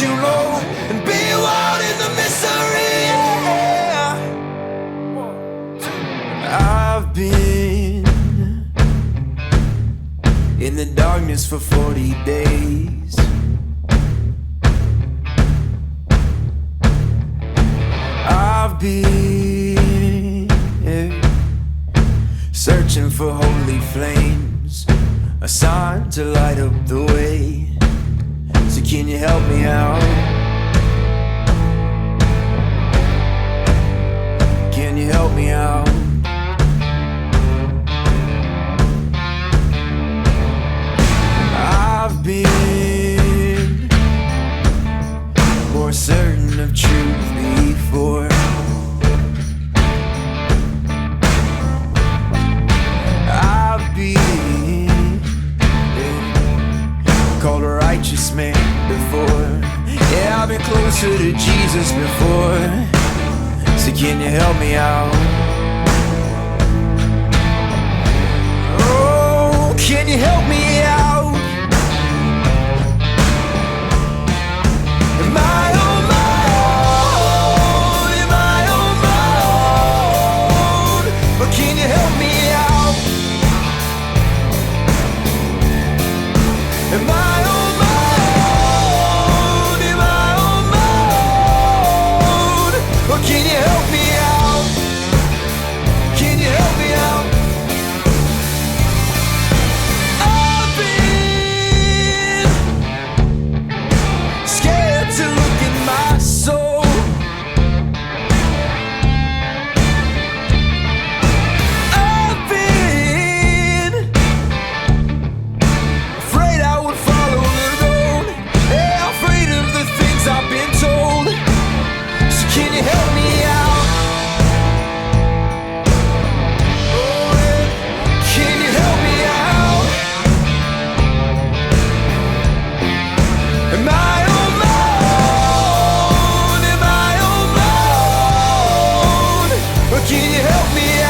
you low and be wild in the mystery. Yeah. I've been in the darkness for 40 days. I've been searching for holy flames, a sign to light up the way. So can you help me out? Can you help me out? I've been more certain of truth before. I've been called a righteous man before. Yeah, I've been closer to Jesus before. So can you help me out? Oh, can you help me out? Am I on my own? Am I on my own? But can you help me out? Am I on my own? Am I on my own? Or can you help me out? Can you help me out? I've been scared to look in my soul. I've been afraid I would follow the road. Yeah, afraid of the things I've been told. So can you help me out? Oh, yeah. Can you help me out? Am I on my own? Am I on my own? Or can you help me out?